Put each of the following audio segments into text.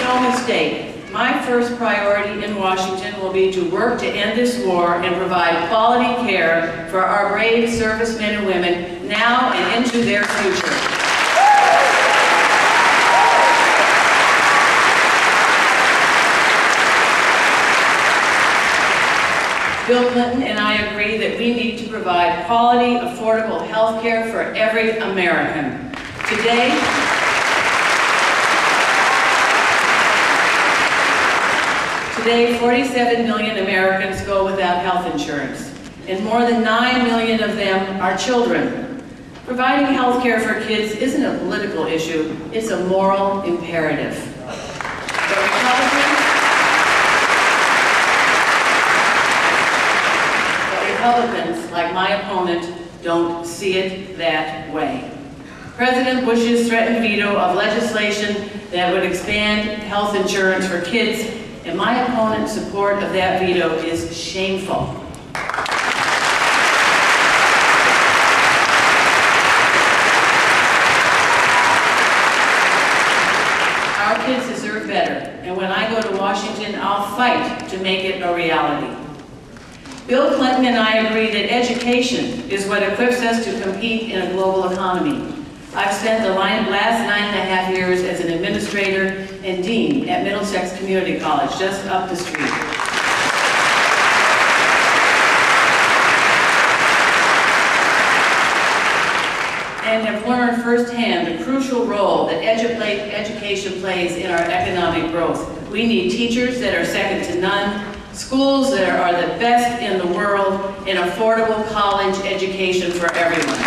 no mistake, my first priority in Washington will be to work to end this war and provide quality care for our brave servicemen and women now and into their future. Bill Clinton and I agree that we need to provide quality, affordable health care for every American. Today, 47 million Americans go without health insurance, and more than 9 million of them are children. Providing health care for kids isn't a political issue, it's a moral imperative. Republicans, like my opponent, don't see it that way. President Bush's threatened veto of legislation that would expand health insurance for kids, and my opponent's support of that veto is shameful. Our kids deserve better, and when I go to Washington, I'll fight to make it a reality. Bill Clinton and I agree that education is what equips us to compete in a global economy. I've spent the last 9.5 years as an administrator and dean at Middlesex Community College, just up the street. And have learned firsthand the crucial role that education plays in our economic growth. We need teachers that are second to none, schools that are the best in the world, and affordable college education for everyone.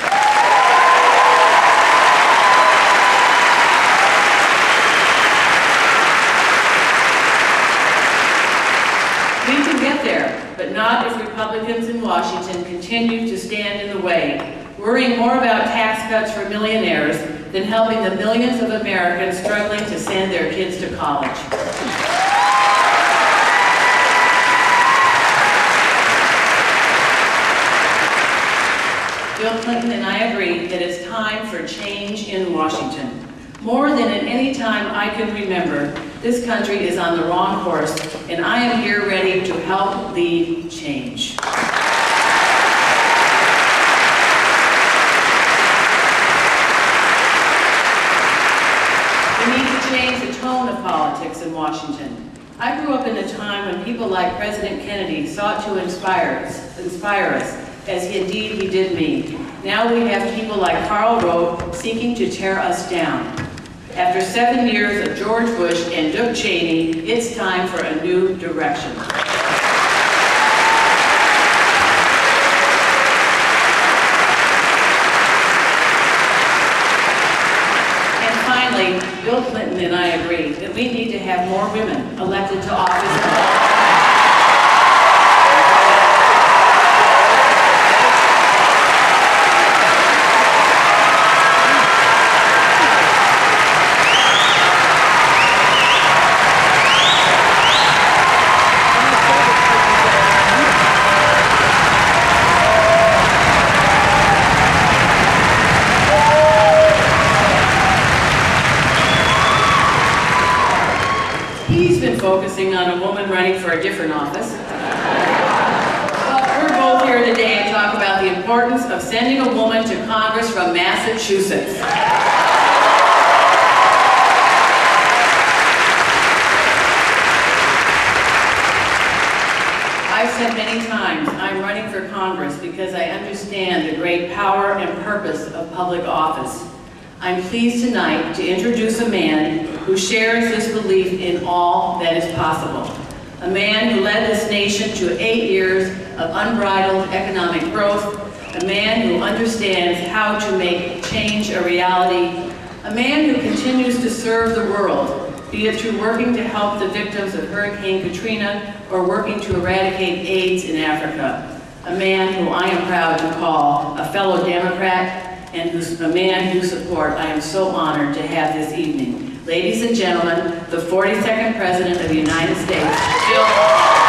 We can get there, but not if Republicans in Washington continue to stand in the way, worrying more about tax cuts for millionaires than helping the millions of Americans struggling to send their kids to college. Bill Clinton and I agree that it's time for change in Washington. More than at any time I can remember, this country is on the wrong course, and I am here ready to help lead change. We need to change the tone of politics in Washington. I grew up in a time when people like President Kennedy sought to inspire us, as indeed he did me. Now we have people like Karl Rove seeking to tear us down. After 7 years of George Bush and Dick Cheney, it's time for a new direction. And finally, Bill Clinton and I agree that we need to have more women elected to office. Focusing on a woman running for a different office. But we're both here today to talk about the importance of sending a woman to Congress from Massachusetts. I've said many times, I'm running for Congress because I understand the great power and purpose of public office. I'm pleased tonight to introduce a man who shares this belief in all that is possible. A man who led this nation to 8 years of unbridled economic growth. A man who understands how to make change a reality. A man who continues to serve the world, be it through working to help the victims of Hurricane Katrina or working to eradicate AIDS in Africa. A man who I am proud to call a fellow Democrat, and a man whose support I am so honored to have this evening. Ladies and gentlemen, the 42nd President of the United States, Bill.